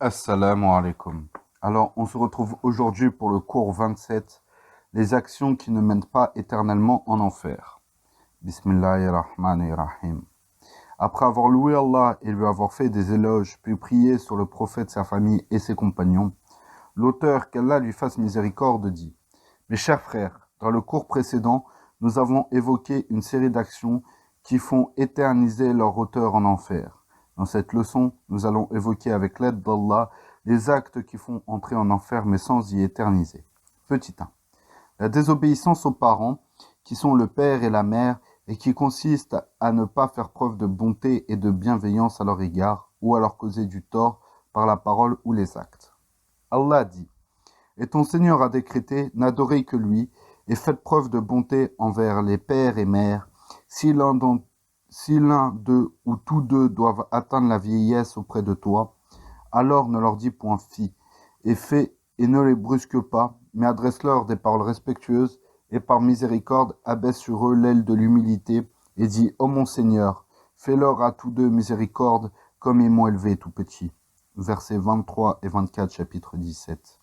Assalamu alaikum. Alors, on se retrouve aujourd'hui pour le cours 27, les actions qui ne mènent pas éternellement en enfer. Bismillahirrahmanirrahim. Après avoir loué Allah et lui avoir fait des éloges, puis prié sur le prophète, sa famille et ses compagnons, l'auteur, qu'Allah lui fasse miséricorde, dit: Mes chers frères, dans le cours précédent, nous avons évoqué une série d'actions qui font éterniser leur auteur en enfer. Dans cette leçon, nous allons évoquer avec l'aide d'Allah les actes qui font entrer en enfer mais sans y éterniser. Petit 1. La désobéissance aux parents, qui sont le père et la mère, et qui consiste à ne pas faire preuve de bonté et de bienveillance à leur égard, ou à leur causer du tort par la parole ou les actes. Allah dit: Et ton Seigneur a décrété, n'adorez que lui, et faites preuve de bonté envers les pères et mères, si l'un d'eux ou tous deux doivent atteindre la vieillesse auprès de toi, alors ne leur dis point fi, et ne les brusque pas, mais adresse-leur des paroles respectueuses, et par miséricorde abaisse sur eux l'aile de l'humilité, et dis: Ô mon Seigneur, fais-leur à tous deux miséricorde, comme ils m'ont élevé tout petit. Versets 23 et 24, chapitre 17.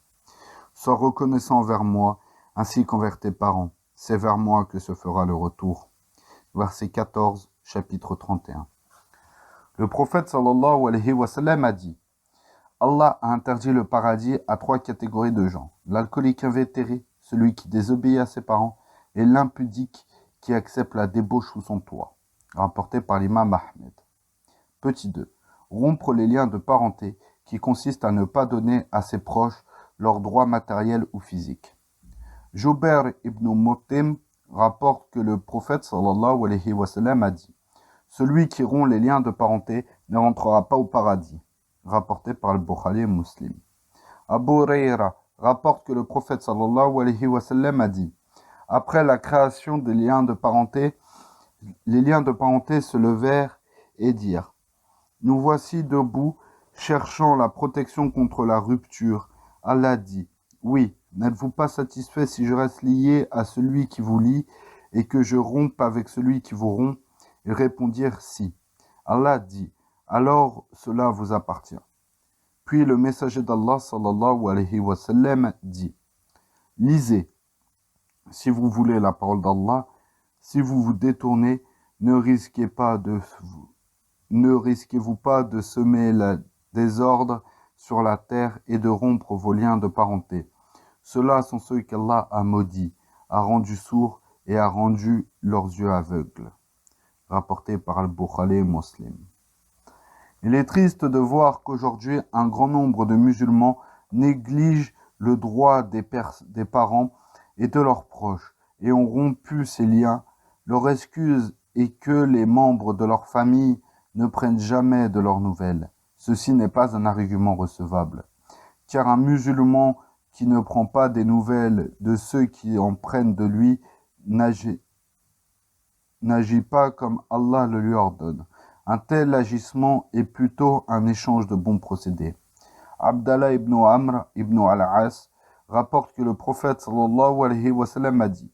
Sois reconnaissant envers moi, ainsi qu'envers tes parents. C'est vers moi que se fera le retour. Verset 14, chapitre 31. Le prophète sallallahu alayhi wa sallam a dit: Allah a interdit le paradis à 3 catégories de gens: l'alcoolique invétéré, celui qui désobéit à ses parents, et l'impudique qui accepte la débauche sous son toit. Rapporté par l'imam Ahmed. Petit 2. Rompre les liens de parenté, qui consiste à ne pas donner à ses proches leurs droits matériels ou physiques. Jubair ibn Mut'im rapporte que le prophète sallallahu alayhi wa sallam a dit: Celui qui rompt les liens de parenté ne rentrera pas au paradis. Rapporté par le Bukhari et Muslim. Abu Huraira rapporte que le prophète sallallahu alayhi wa sallam a dit: Après la création des liens de parenté, les liens de parenté se levèrent et dirent: Nous voici debout, cherchant la protection contre la rupture. Allah dit: Oui, n'êtes-vous pas satisfait si je reste lié à celui qui vous lie et que je rompe avec celui qui vous rompt? Ils répondirent: Si. Allah dit: Alors cela vous appartient. Puis le messager d'Allah sallallahu alayhi wa sallam dit: Lisez, si vous voulez la parole d'Allah. Si vous vous détournez, ne risquez-vous pas de semer le désordre sur la terre et de rompre vos liens de parenté. Ceux-là sont ceux qu'Allah a maudits, a rendus sourds et a rendu leurs yeux aveugles. Rapporté par Al-Bukhari et Muslim. Il est triste de voir qu'aujourd'hui, un grand nombre de musulmans négligent le droit des parents et de leurs proches et ont rompu ces liens. Leur excuse est que les membres de leur famille ne prennent jamais de leurs nouvelles. Ceci n'est pas un argument recevable, car un musulman qui ne prend pas des nouvelles de ceux qui en prennent de lui n'agit pas comme Allah le lui ordonne. Un tel agissement est plutôt un échange de bons procédés. Abdallah ibn Amr ibn al-As rapporte que le prophète sallallahu alayhi wa sallam a dit: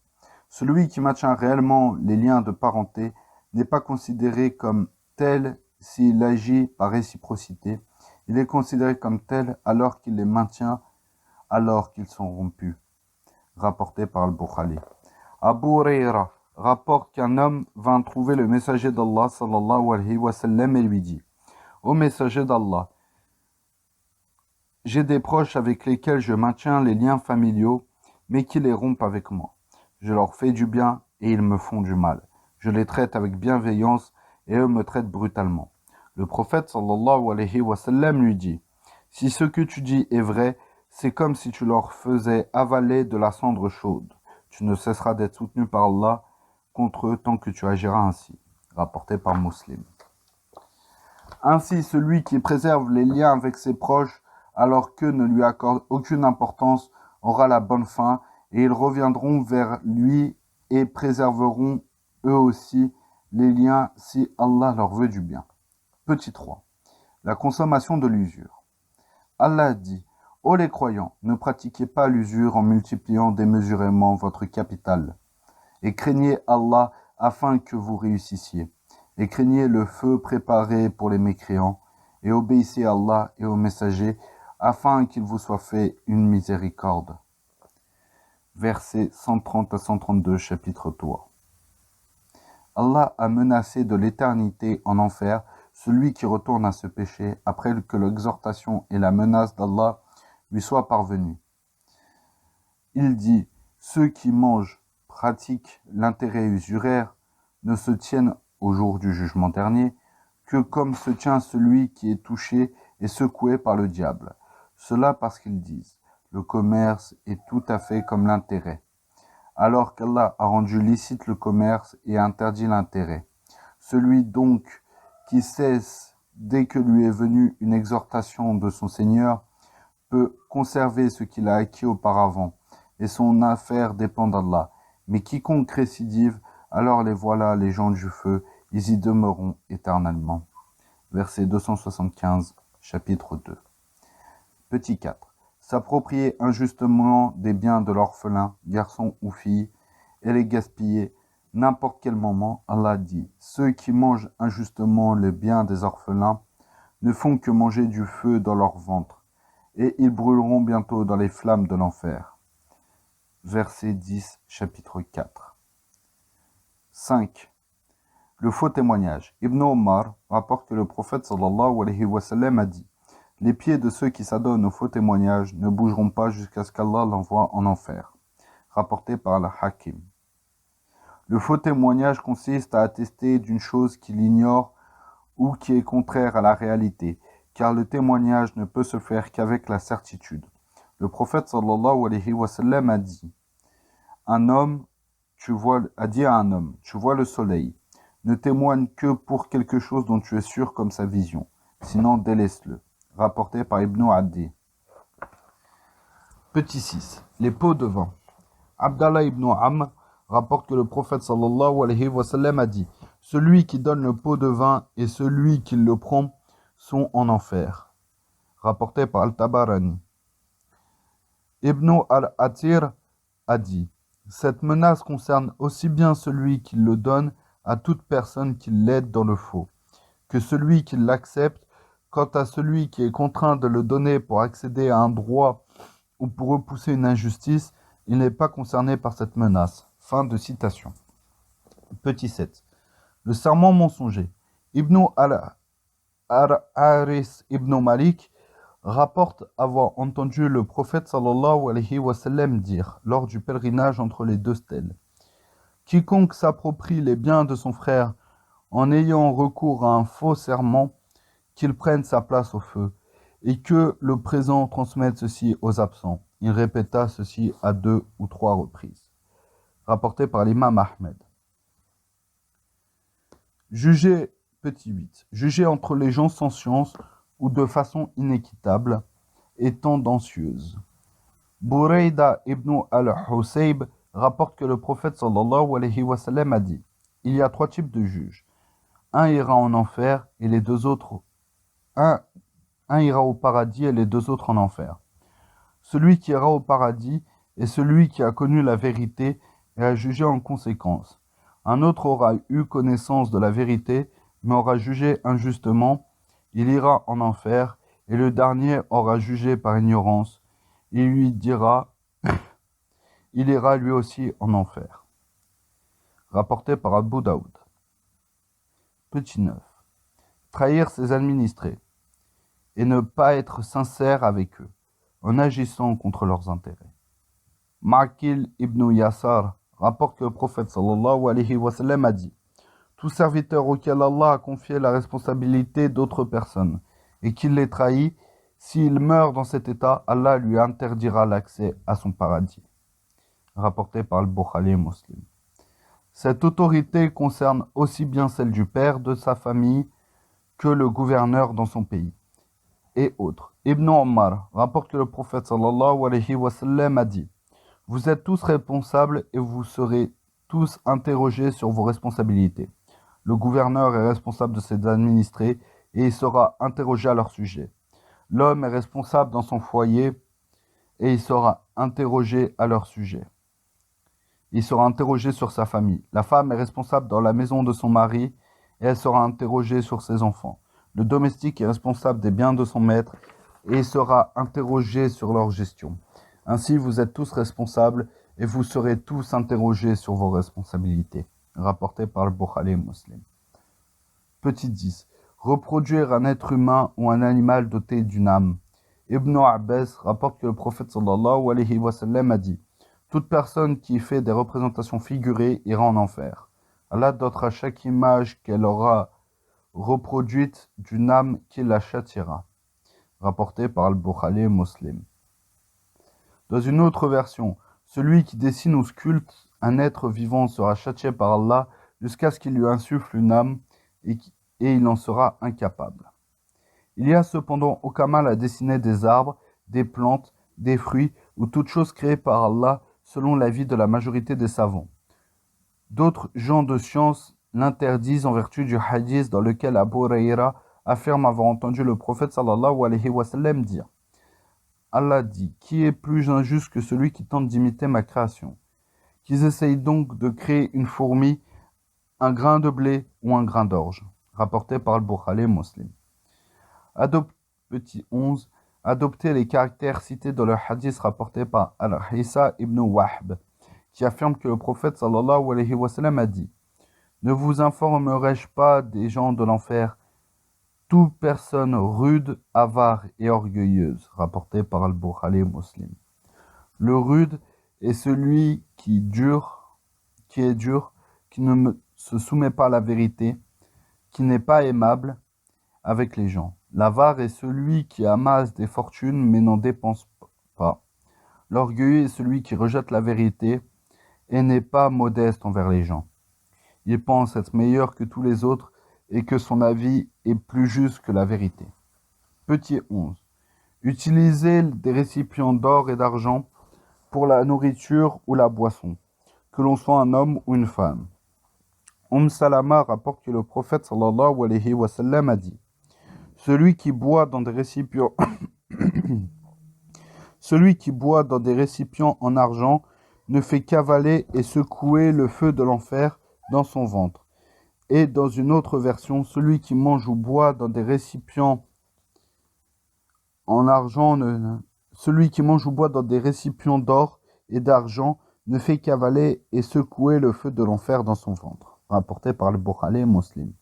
Celui qui maintient réellement les liens de parenté n'est pas considéré comme tel s'il agit par réciprocité. Il est considéré comme tel alors qu'il les maintient, alors qu'ils sont rompus. Rapporté par Al-Bukhari. Abu Huraira rapporte qu'un homme vint trouver le messager d'Allah sallallahu alayhi wa sallam et lui dit: Ô messager d'Allah, j'ai des proches avec lesquels je maintiens les liens familiaux, mais qui les rompent avec moi. Je leur fais du bien et ils me font du mal. Je les traite avec bienveillance et eux me traitent brutalement. Le prophète sallallahu alayhi wa sallam lui dit: Si ce que tu dis est vrai, c'est comme si tu leur faisais avaler de la cendre chaude. Tu ne cesseras d'être soutenu par Allah contre eux tant que tu agiras ainsi. Rapporté par Muslim. Ainsi, celui qui préserve les liens avec ses proches alors qu'eux ne lui accordent aucune importance aura la bonne fin, et ils reviendront vers lui et préserveront eux aussi les liens si Allah leur veut du bien. Petit 3. La consommation de l'usure. Allah dit: Ô les croyants, ne pratiquez pas l'usure en multipliant démesurément votre capital, et craignez Allah afin que vous réussissiez, et craignez le feu préparé pour les mécréants, et obéissez à Allah et aux messagers afin qu'il vous soit fait une miséricorde. Versets 130 à 132, chapitre 3. Allah a menacé de l'éternité en enfer celui qui retourne à ce péché après que l'exhortation et la menace d'Allah lui soient parvenues. Il dit, ceux qui mangent, pratiquent l'intérêt usuraire, ne se tiennent au jour du jugement dernier que comme se tient celui qui est touché et secoué par le diable. Cela parce qu'ils disent, le commerce est tout à fait comme l'intérêt, alors qu'Allah a rendu licite le commerce et interdit l'intérêt. Celui donc qui cesse dès que lui est venue une exhortation de son Seigneur peut conserver ce qu'il a acquis auparavant, et son affaire dépend d'Allah. Mais quiconque récidive, alors les voilà les gens du feu, ils y demeureront éternellement. Verset 275, chapitre 2. Petit 4. S'approprier injustement des biens de l'orphelin, garçon ou fille, et les gaspiller n'importe quel moment. Allah dit, ceux qui mangent injustement les biens des orphelins ne font que manger du feu dans leur ventre, et ils brûleront bientôt dans les flammes de l'enfer. Verset 10, chapitre 4. 5. Le faux témoignage. Ibn Omar rapporte que le prophète sallallahu alayhi wa sallam a dit, les pieds de ceux qui s'adonnent au faux témoignage ne bougeront pas jusqu'à ce qu'Allah l'envoie en enfer. Rapporté par Al-Hakim. Le faux témoignage consiste à attester d'une chose qu'il ignore ou qui est contraire à la réalité, car le témoignage ne peut se faire qu'avec la certitude. Le prophète sallallahu alayhi wa sallam a dit à un homme, tu vois le soleil, ne témoigne que pour quelque chose dont tu es sûr comme sa vision, sinon délaisse-le. Rapporté par Ibn Adi. Petit 6. Les pots de vin. Abdallah ibn Amr rapporte que le prophète sallallahu alayhi wa sallam a dit, celui qui donne le pot de vin et celui qui le prend sont en enfer. Rapporté par Al-Tabarani. Ibn al-Athir a dit, cette menace concerne aussi bien celui qui le donne à toute personne qui l'aide dans le faux, que celui qui l'accepte. Quant à celui qui est contraint de le donner pour accéder à un droit ou pour repousser une injustice, il n'est pas concerné par cette menace. Fin de citation. Petit 7. Le serment mensonger. Ibn al-Haris ibn Malik rapporte avoir entendu le prophète sallallahu alayhi wa sallam dire lors du pèlerinage entre les deux stèles, quiconque s'approprie les biens de son frère en ayant recours à un faux serment, qu'il prenne sa place au feu, et que le présent transmette ceci aux absents. Il répéta ceci à 2 ou 3 reprises. Rapporté par l'imam Ahmed. Juger, petit 8. Juger entre les gens sans science ou de façon inéquitable et tendancieuse. Boureyda ibn al-Husayb rapporte que le prophète sallallahu alayhi wa sallam a dit, il y a 3 types de juges. Un ira en enfer et les 2 autres un ira au paradis et les 2 autres en enfer. Celui qui ira au paradis est celui qui a connu la vérité et a jugé en conséquence. Un autre aura eu connaissance de la vérité, mais aura jugé injustement. Il ira en enfer, et le dernier aura jugé par ignorance. Il lui dira, il ira lui aussi en enfer. Rapporté par Abu Daoud. Petit 9. Trahir ses administrés et ne pas être sincère avec eux, en agissant contre leurs intérêts. Ma'qil ibn Yasar rapporte que le prophète sallallahu alayhi wa sallam a dit, tout serviteur auquel Allah a confié la responsabilité d'autres personnes et qu'il les trahit, s'il meurt dans cet état, Allah lui interdira l'accès à son paradis. Rapporté par Al-Bukhari et Muslim. Cette autorité concerne aussi bien celle du père de sa famille que le gouverneur dans son pays. Et autres. Ibn Omar rapporte que le prophète sallallahu alayhi wa sallam a dit, vous êtes tous responsables et vous serez tous interrogés sur vos responsabilités. Le gouverneur est responsable de ses administrés et il sera interrogé à leur sujet. L'homme est responsable dans son foyer et il sera interrogé à leur sujet. Il sera interrogé sur sa famille. La femme est responsable dans la maison de son mari et elle sera interrogée sur ses enfants. Le domestique est responsable des biens de son maître et il sera interrogé sur leur gestion. Ainsi, vous êtes tous responsables et vous serez tous interrogés sur vos responsabilités. Rapporté par le Bukhari et Muslim. Petit 10. Reproduire un être humain ou un animal doté d'une âme. Ibn Abbas rapporte que le prophète sallallahu alayhi wa sallam a dit: toute personne qui fait des représentations figurées ira en enfer. Allah dotera chaque image qu'elle aura reproduite d'une âme qui la châtiera. Rapporté par Al-Bukhari et Muslim. Dans une autre version, celui qui dessine ou sculpte un être vivant sera châtié par Allah jusqu'à ce qu'il lui insuffle une âme et il en sera incapable. Il y a cependant aucun mal à dessiner des arbres, des plantes, des fruits ou toute chose créée par Allah selon l'avis de la majorité des savants. D'autres gens de science l'interdisent en vertu du hadith dans lequel Abu Huraira affirme avoir entendu le prophète sallallahu alayhi wa sallam dire: Allah dit: qui est plus injuste que celui qui tente d'imiter ma création? Qu'ils essayent donc de créer une fourmi, un grain de blé ou un grain d'orge. Rapporté par le Bukhari Muslim. Petit 11. Adopter les caractères cités dans le hadith rapporté par Al-Hissa ibn Wahb, qui affirme que le prophète sallallahu alayhi wa sallam a dit: ne vous informerai-je pas des gens de l'enfer, toute personne rude, avare et orgueilleuse. Rapporté par Al-Bukhari Muslim. Le rude est celui qui est dur, qui ne se soumet pas à la vérité, qui n'est pas aimable avec les gens. L'avare est celui qui amasse des fortunes mais n'en dépense pas. L'orgueilleux est celui qui rejette la vérité et n'est pas modeste envers les gens. Il pense être meilleur que tous les autres et que son avis est plus juste que la vérité. Petit 11. Utiliser des récipients d'or et d'argent pour la nourriture ou la boisson, que l'on soit un homme ou une femme. Salama rapporte que le prophète sallallahu alayhi wa sallam a dit: celui qui boit dans des récipients en argent ne fait qu'avaler et secouer le feu de l'enfer dans son ventre. Et dans une autre version, celui qui mange ou boit dans des récipients en argent celui qui mange ou boit dans des récipients d'or et d'argent ne fait qu'avaler et secouer le feu de l'enfer dans son ventre. Rapporté par le Bukhari et Muslim.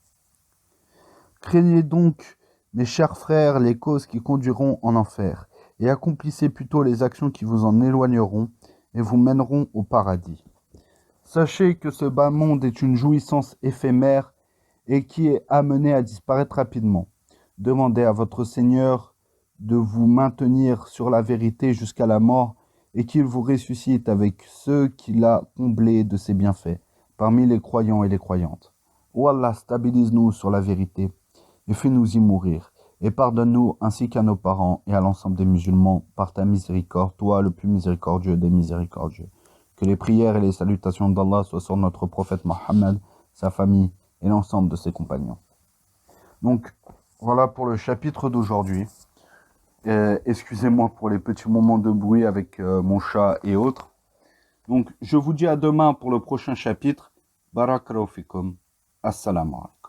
Craignez donc, mes chers frères, les causes qui conduiront en enfer, et accomplissez plutôt les actions qui vous en éloigneront et vous mèneront au paradis. Sachez que ce bas monde est une jouissance éphémère et qui est amenée à disparaître rapidement. Demandez à votre Seigneur de vous maintenir sur la vérité jusqu'à la mort et qu'il vous ressuscite avec ceux qu'il a comblés de ses bienfaits, parmi les croyants et les croyantes. Ô Allah, stabilise-nous sur la vérité et fais-nous y mourir, et pardonne-nous ainsi qu'à nos parents et à l'ensemble des musulmans par ta miséricorde, toi le plus miséricordieux des miséricordieux. Que les prières et les salutations d'Allah soient sur notre prophète Mohammed, sa famille et l'ensemble de ses compagnons. Donc, voilà pour le chapitre d'aujourd'hui. Excusez-moi pour les petits moments de bruit avec mon chat et autres. Donc, je vous dis à demain pour le prochain chapitre. Barakallahu fikum. Assalamu alaikum.